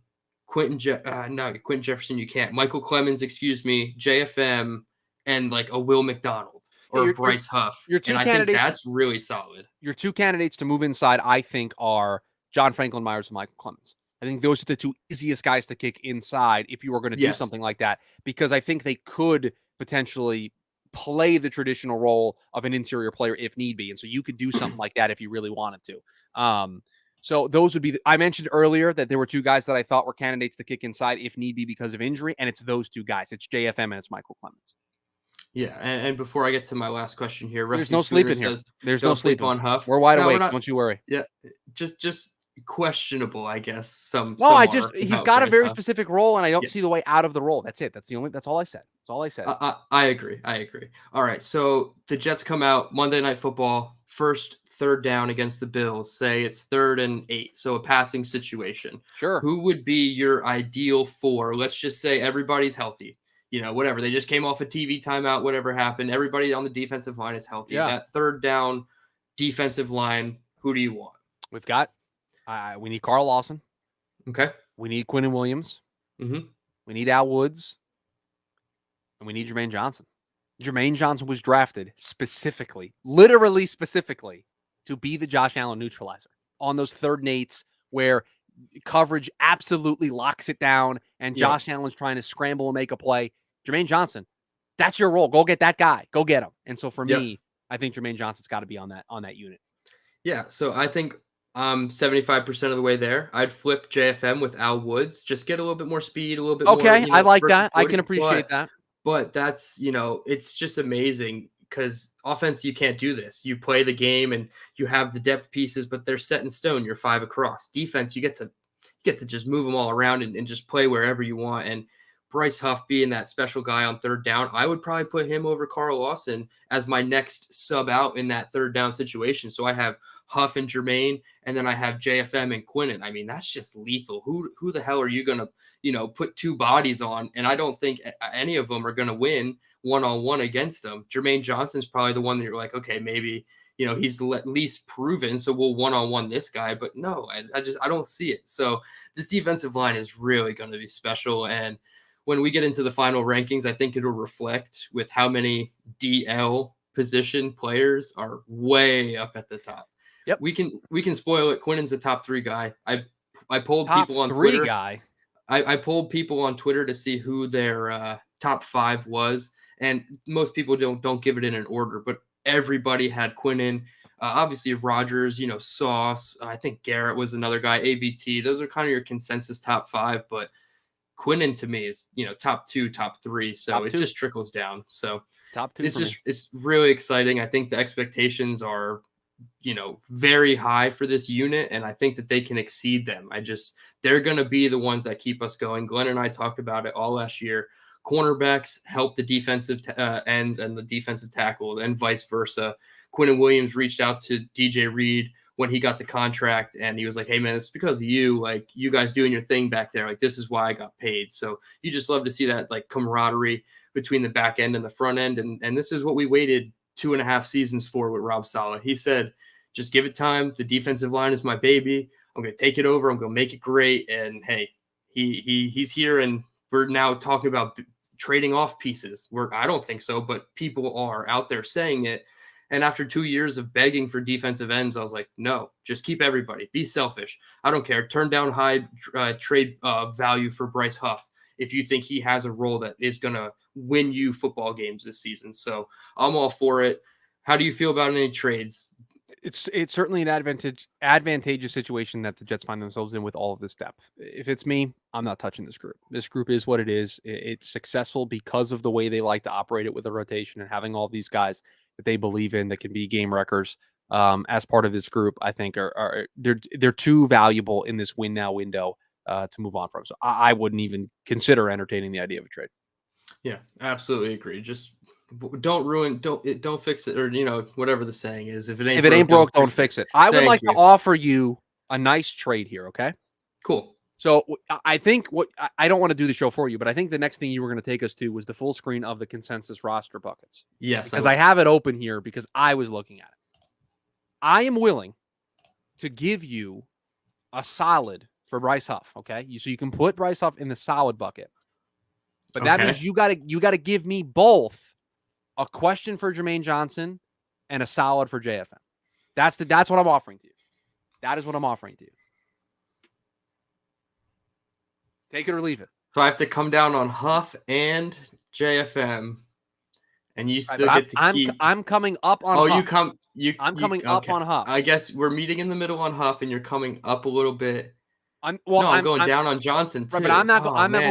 Quentin Jefferson, you can't. Michael Clemens, JFM, and like a Will McDonald or Bryce Huff. Your 2 and candidates, I think that's really solid. Your 2 candidates to move inside, I think, are John Franklin Myers and Michael Clemens. I think those are the 2 easiest guys to kick inside if you were going to do something like that, because I think they could potentially play the traditional role of an interior player if need be. And so you could do something like that if you really wanted to. So those would be I mentioned earlier that there were 2 guys that I thought were candidates to kick inside if need be because of injury, and it's those 2 guys. It's JFM and it's Michael Clemens. Yeah, and before I get to my last question here, there's no sleep in here. There's no sleep on Huff. We're wide awake. Don't you worry. Yeah, just questionable, I guess. He's got a very specific role, and I don't see the way out of the role. That's it. That's all I said. That's all I said. I agree. All right, so the Jets come out Monday Night Football, first third down against the Bills. Say it's 3rd and 8, so a passing situation. Sure. Who would be your ideal 4? Let's just say everybody's healthy. Whatever. They just came off a TV timeout, whatever happened. Everybody on the defensive line is healthy. Yeah. That third down defensive line, who do you want? We've got, we need Carl Lawson. Okay. We need Quinnen Williams. Mm-hmm. We need Al Woods. And we need Jermaine Johnson. Jermaine Johnson was drafted specifically, literally specifically, to be the Josh Allen neutralizer on those 3rd and 8s where coverage absolutely locks it down and Josh Allen's trying to scramble and make a play. Jermaine Johnson, that's your role. Go get that guy. Go get him. And so for me, I think Jermaine Johnson's got to be on that unit. Yeah, so I think I'm 75% of the way there. I'd flip JFM with Al Woods. Just get a little bit more speed, a little bit more. Okay, I like that. I can appreciate that. But that's, it's just amazing because offense, you can't do this. You play the game and you have the depth pieces, but they're set in stone. You're 5 across. Defense, you get to just move them all around and just play wherever you want. And Bryce Huff being that special guy on 3rd down, I would probably put him over Carl Lawson as my next sub out in that 3rd down situation. So I have Huff and Jermaine, and then I have JFM and Quinnen. I mean, that's just lethal. Who the hell are you going to, put 2 bodies on? And I don't think any of them are going to win one-on-one against them. Jermaine Johnson's probably the one that you're like, okay, maybe, he's the least proven, so we'll one-on-one this guy. But no, I don't see it. So this defensive line is really going to be special. And when we get into the final rankings, I think it'll reflect with how many DL position players are way up at the top. Yep. We can spoil it. Quinnen's the top 3 guy. I polled top people on 3 Twitter. Guy. I polled people on Twitter to see who their top 5 was, and most people don't give it in an order, but everybody had Quinnen. Obviously Rogers, Sauce. I think Garrett was another guy. ABT. Those are kind of your consensus top 5, but Quinnen to me is, top 2, top 3. So it just trickles down. So top 2. It's really exciting. I think the expectations are, very high for this unit. And I think that they can exceed them. They're going to be the ones that keep us going. Glenn and I talked about it all last year. Cornerbacks help the defensive ends and the defensive tackles and vice versa. Quinnen Williams reached out to DJ Reed when he got the contract, and he was like, hey man, it's because of you, like you guys doing your thing back there. Like, this is why I got paid. So you just love to see that like camaraderie between the back end and the front end. And this is what we waited 2.5 seasons for with Rob Saleh. He said, just give it time. The defensive line is my baby. I'm going to take it over. I'm going to make it great. And hey, he's here, and we're now talking about trading off pieces. I don't think so, but people are out there saying it. And after 2 years of begging for defensive ends, I was like, no, just keep everybody. Be selfish. I don't care. Turn down high trade value for Bryce Huff if you think he has a role that is going to win you football games this season. So I'm all for it. How do you feel about any trades? It's certainly an advantageous situation that the Jets find themselves in with all of this depth. If it's me, I'm not touching this group. This group is what it is. It's successful because of the way they like to operate it with a rotation and having all these guys that they believe in that can be game wreckers as part of this group. I think they're too valuable in this win now window to move on from. So I wouldn't even consider entertaining the idea of a trade. Yeah, absolutely agree. Just don't fix it, or whatever the saying is. If it ain't broke, don't fix it. I would like to offer you a nice trade here. Okay, cool. So I think I don't want to do the show for you, but I think the next thing you were going to take us to was the full screen of the consensus roster buckets. Yes, because I have it open here because I was looking at it. I am willing to give you a solid for Bryce Huff. Okay, so you can put Bryce Huff in the solid bucket, but that means you got to give me both a question for Jermaine Johnson and a solid for JFM. That's what I'm offering to you. That is what I'm offering to you. Take it or leave it. So I have to come down on Huff and JFM, and you still get to keep. I'm coming up on. Huff. I'm coming up on Huff. I guess we're meeting in the middle on Huff, and you're coming up a little bit. I'm going down on Johnson too. Right, but I'm not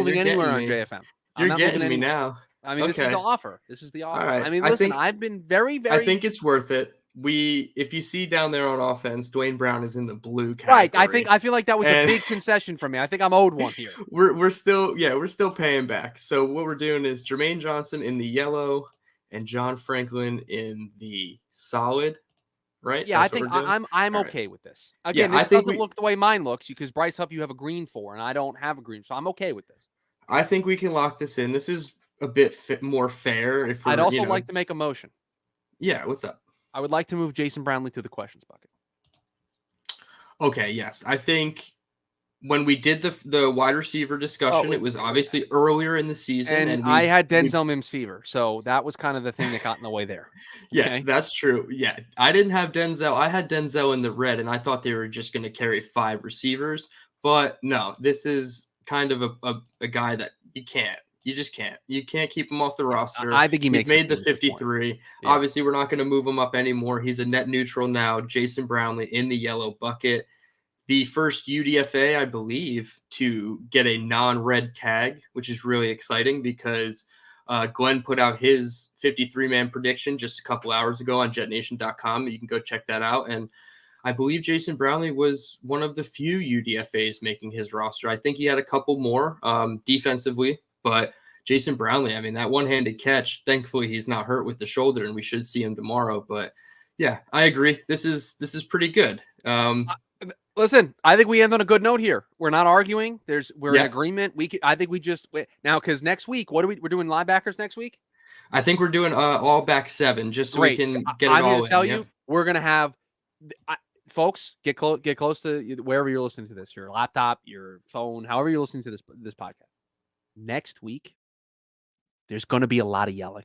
moving anywhere on JFM. You're getting me now. I mean, This is the offer. All right. I mean, listen, I've been very, very. I think it's worth it. If you see down there on offense, Dwayne Brown is in the blue category. Right. I feel like that was a big concession for me. I think I'm owed one here. We're still paying back. So what we're doing is Jermaine Johnson in the yellow and John Franklin in the solid. Right? Yeah, I think I'm okay with this. Again, this doesn't look the way mine looks because Bryce Huff you have a green for, and I don't have a green, so I'm okay with this. I think we can lock this in. This is a bit more fair. I'd also like to make a motion. Yeah, what's up? I would like to move Jason Brownlee to the questions bucket. Okay, yes. I think when we did the wide receiver discussion, it was obviously earlier in the season, and I had Denzel Mims fever, so that was kind of the thing that got in the way there. Yes, Okay? that's true. Yeah, I didn't have Denzel. I had Denzel in the red, and I thought they were just going to carry 5 receivers. But no, this is kind of a guy that you just can't. You can't keep him off the roster. I think he He's makes made the at this point. 53. Yeah. Obviously, we're not going to move him up anymore. He's a net neutral now. Jason Brownlee in the yellow bucket. The first UDFA, I believe, to get a non-red tag, which is really exciting because Glenn put out his 53-man prediction just a couple hours ago on JetNation.com. You can go check that out. And I believe Jason Brownlee was one of the few UDFAs making his roster. I think he had a couple more defensively, but Jason Brownlee, I mean, that one-handed catch, thankfully he's not hurt with the shoulder, and we should see him tomorrow. But yeah, I agree. This is pretty good. Listen, I think we end on a good note here. We're not arguing. We're in agreement. I think we just now, because next week, we're doing linebackers next week. I think we're doing all back 7 just so we can get it I'm all here to tell in. you, we're gonna have folks get close to wherever you're listening to this, your laptop, your phone, however you're listening to this podcast. Next week, there's going to be a lot of yelling.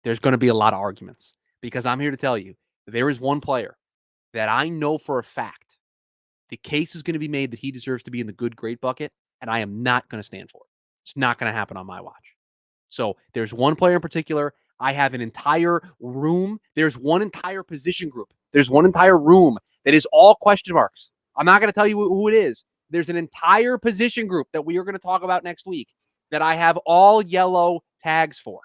There's going to be a lot of arguments, because I'm here to tell you there is one player that I know for a fact the case is going to be made that he deserves to be in the good, great bucket, and I am not going to stand for it. It's not going to happen on my watch. So there's one player in particular. I have an entire room. There's one entire position group. There's one entire room that is all question marks. I'm not going to tell you who it is. There's an entire position group that we are going to talk about next week that I have all yellow tags for.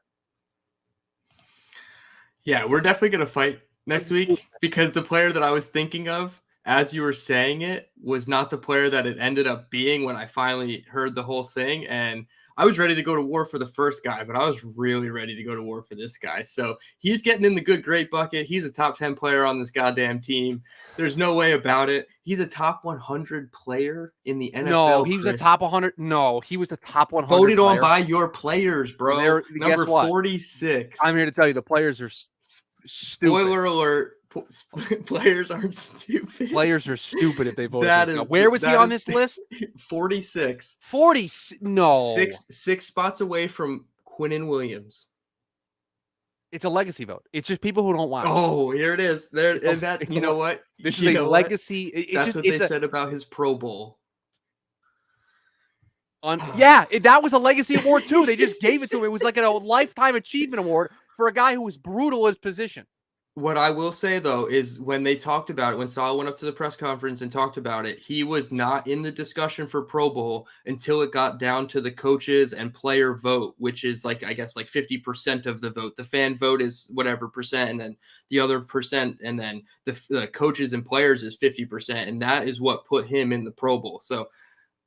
Yeah, we're definitely going to fight next week, because the player that I was thinking of as you were saying it was not the player that it ended up being when I finally heard the whole thing. And I was ready to go to war for the first guy, but I was really ready to go to war for this guy. So he's getting in the good, great bucket. He's a top 10 player on this goddamn team. There's no way about it. He's a top 100 player in the NFL. No, he was a top 100. No, he was a top 100 voted player. on by your players, bro. Number 46. I'm here to tell you the players are stupid. Spoiler alert. Players aren't stupid. Players are stupid if they voted. Where was he on this list? 46. 40. No. Six spots away from Quinnen Williams. It's a legacy vote. It's just people who don't watch. Oh, here it is. There, and that, you know what? This is a legacy. That's what they said about his Pro Bowl. That was a legacy award too. They just gave it to him. It was like a lifetime achievement award for a guy who was brutal at his position. What I will say, though, is when they talked about it, when Saleh went up to the press conference and talked about it, he was not in the discussion for Pro Bowl until it got down to the coaches and player vote, which is like 50% of the vote. The fan vote is whatever percent, and then the other percent, and then the coaches and players is 50%. And that is what put him in the Pro Bowl. So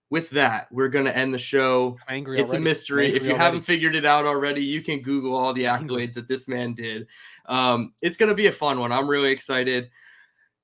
with that, we're going to end the show. It's a mystery. If you haven't figured it out already, you can Google all the accolades that this man did. It's going to be a fun one. I'm really excited.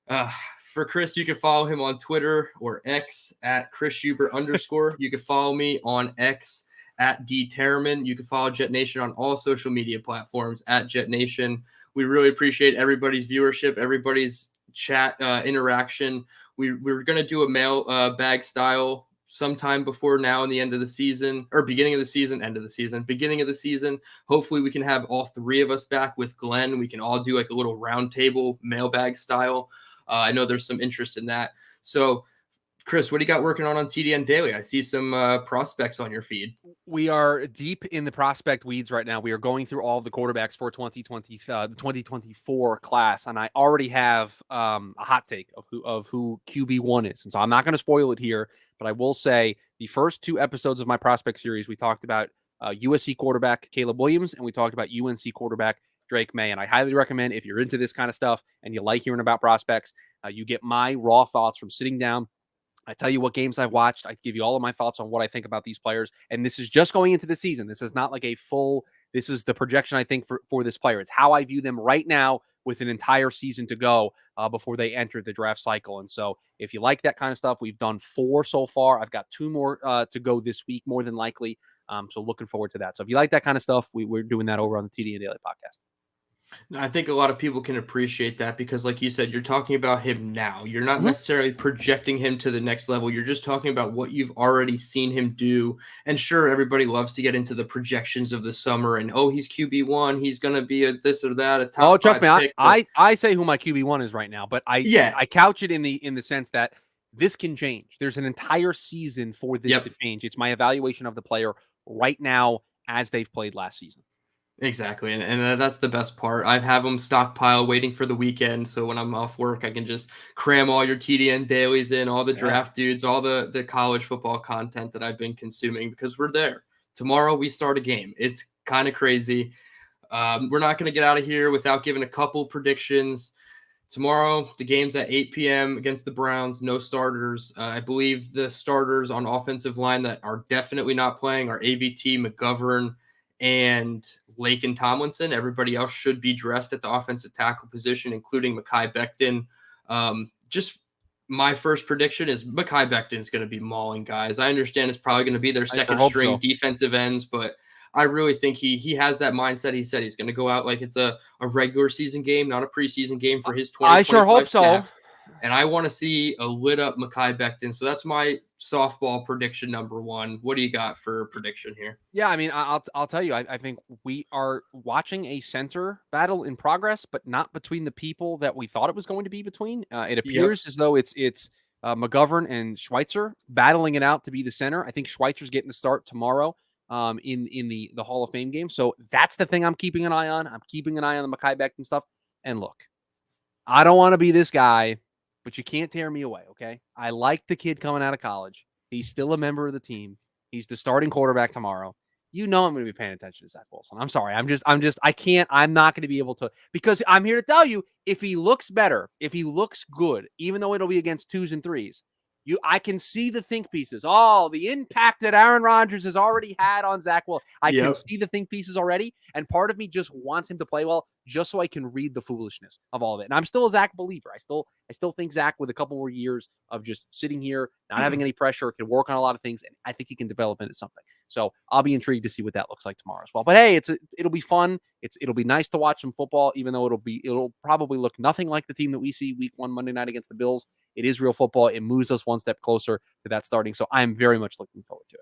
For Chris, you can follow him on Twitter or X at Chris Schubert _ You can follow me on X at Tereman. You can follow Jet Nation on all social media platforms at Jet Nation. We really appreciate everybody's viewership, everybody's chat interaction. We're going to do a mail bag style sometime before now in the end of the season, or beginning of the season. Hopefully we can have all 3 of us back with Glenn. We can all do like a little round table mailbag style. I know there's some interest in that. So Chris, what do you got working on TDN Daily? I see some prospects on your feed. We are deep in the prospect weeds right now. We are going through all of the quarterbacks for the 2024 class, and I already have a hot take of who QB1 is. And so I'm not going to spoil it here, but I will say the first 2 episodes of my prospect series, we talked about USC quarterback Caleb Williams, and we talked about UNC quarterback Drake May. And I highly recommend, if you're into this kind of stuff and you like hearing about prospects, you get my raw thoughts from sitting down. I tell you what games I've watched. I give you all of my thoughts on what I think about these players. And this is just going into the season. This is not like this is the projection I think for this player. It's how I view them right now with an entire season to go before they enter the draft cycle. And so if you like that kind of stuff, we've done 4 so far. I've got 2 more to go this week, more than likely. So looking forward to that. So if you like that kind of stuff, we're doing that over on the TD and Daily podcast. I think a lot of people can appreciate that because, like you said, you're talking about him now. You're not Mhm. necessarily projecting him to the next level. You're just talking about what you've already seen him do. And sure, everybody loves to get into the projections of the summer and, oh, he's QB1. He's going to be a this or that, a Oh, top trust five me, pick. But I say who my QB1 is right now, but I yeah, I couch it in the sense that this can change. There's an entire season for this yep. to change. It's my evaluation of the player right now as they've played last season. Exactly, and that's the best part. I have them stockpile waiting for the weekend, so when I'm off work, I can just cram all your TDN dailies in, all the Yeah. draft dudes, all the college football content that I've been consuming because we're there. Tomorrow we start a game. It's kind of crazy. We're not going to get out of here without giving a couple predictions. Tomorrow, the game's at 8 p.m. against the Browns. No starters. I believe the starters on offensive line that are definitely not playing are AVT, McGovern, and Lake and Tomlinson. Everybody else should be dressed at the offensive tackle position, including Mekhi Becton. Just my first prediction is Mekhi Becton's going to be mauling guys. I understand it's probably going to be their I sure second hope string so. defensive ends, but I really think he has that mindset. He said he's going to go out like it's a regular season game, not a preseason game for his I sure 25 hope so. snaps. And I want to see a lit up Mekhi Becton. So that's my softball prediction number one. What do you got for prediction here? Yeah, I mean, I'll tell you, I think we are watching a center battle in progress, but not between the people that we thought it was going to be between. It Yep. appears as though it's McGovern and Schweitzer battling it out to be the center. I think Schweitzer's getting the start tomorrow in the Hall of Fame game. So that's the thing I'm keeping an eye on. I'm keeping an eye on the Mekhi Becton stuff. And look, I don't want to be this guy, but you can't tear me away, okay? I like the kid coming out of college. He's still a member of the team. He's the starting quarterback tomorrow. You know I'm going to be paying attention to Zach Wilson. I'm sorry. I can't, I'm not going to be able to, because I'm here to tell you, if he looks better, if he looks good, even though it'll be against twos and threes, I can see the think pieces. Oh, the impact that Aaron Rodgers has already had on Zach Wilson. I can Yep. see the think pieces already. And part of me just wants him to play well, just so I can read the foolishness of all of it. And I'm still a Zach believer. I still think Zach, with a couple more years of just sitting here, not having any pressure, can work on a lot of things, and I think he can develop into something. So I'll be intrigued to see what that looks like tomorrow as well. But hey, it'll be fun. It'll be nice to watch some football, even though it'll probably look nothing like the team that we see week 1 Monday night against the Bills. It is real football. It moves us one step closer to that starting. So I'm very much looking forward to it.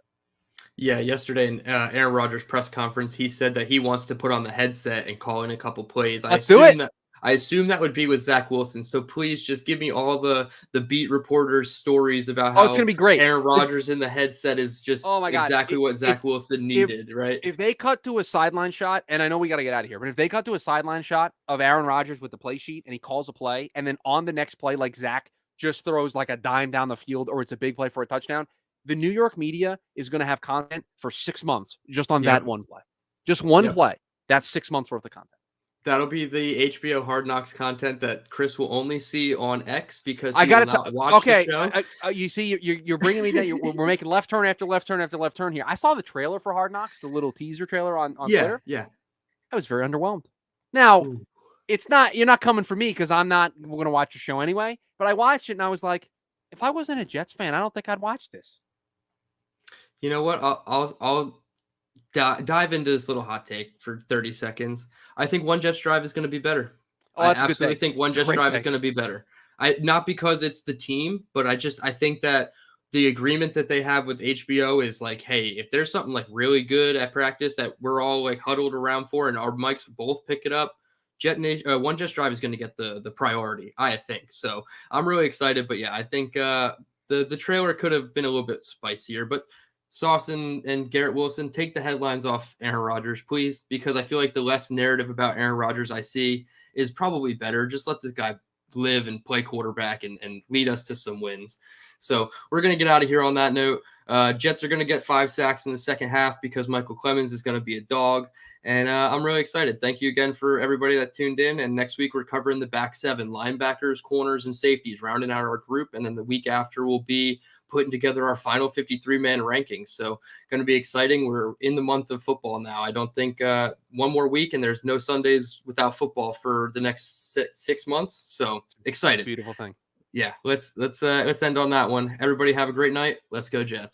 Yeah, yesterday in Aaron Rodgers' press conference, he said that he wants to put on the headset and call in a couple plays. Let's do it. I assume that would be with Zach Wilson. So please just give me all the beat reporters' stories about Oh, it's how going to be great. Aaron Rodgers in the headset is just Oh my God. exactly what Zach Wilson If needed, right? if they cut to a sideline shot, and I know we got to get out of here, but if they cut to a sideline shot of Aaron Rodgers with the play sheet and he calls a play, and then on the next play, like Zach just throws like a dime down the field, or it's a big play for a touchdown, the New York media is going to have content for 6 months just on that Yep. one play. Just one Yep. play. That's 6 months worth of content. That'll be the HBO Hard Knocks content that Chris will only see on X because I he will got to not watch the okay. show. You see, you're bringing me down. We're making left turn after left turn after left turn here. I saw the trailer for Hard Knocks, the little teaser trailer on Yeah, Twitter. yeah. I was very underwhelmed. Now, Ooh. you're not coming for me because I'm not going to watch your show anyway. But I watched it and I was like, if I wasn't a Jets fan, I don't think I'd watch this. You know what? I'll dive into this little hot take for 30 seconds. I think One Jets Drive is going to be better. Oh, I that's a good absolutely take. think One It's a Jets great Drive is take. going to be better. Not because it's the team, but I think that the agreement that they have with HBO is like, hey, if there's something like really good at practice that we're all like huddled around for, and our mics both pick it up, One Jets Drive is going to get the priority, I think. So I'm really excited. But yeah, I think the trailer could have been a little bit spicier, but Sauce and Garrett Wilson, take the headlines off Aaron Rodgers, please, because I feel like the less narrative about Aaron Rodgers I see is probably better. Just let this guy live and play quarterback and lead us to some wins. So we're going to get out of here on that note. Jets are going to get 5 sacks in the second half because Michael Clemens is going to be a dog. And I'm really excited. Thank you again for everybody that tuned in. And next week, we're covering the back 7, linebackers, corners, and safeties, rounding out our group. And then the week after, we'll be putting together our final 53-man rankings. So going to be exciting. We're in the month of football now. I don't think one more week and there's no Sundays without football for the next 6 months. So excited. Beautiful thing. Yeah, let's end on that one. Everybody have a great night. Let's go Jets.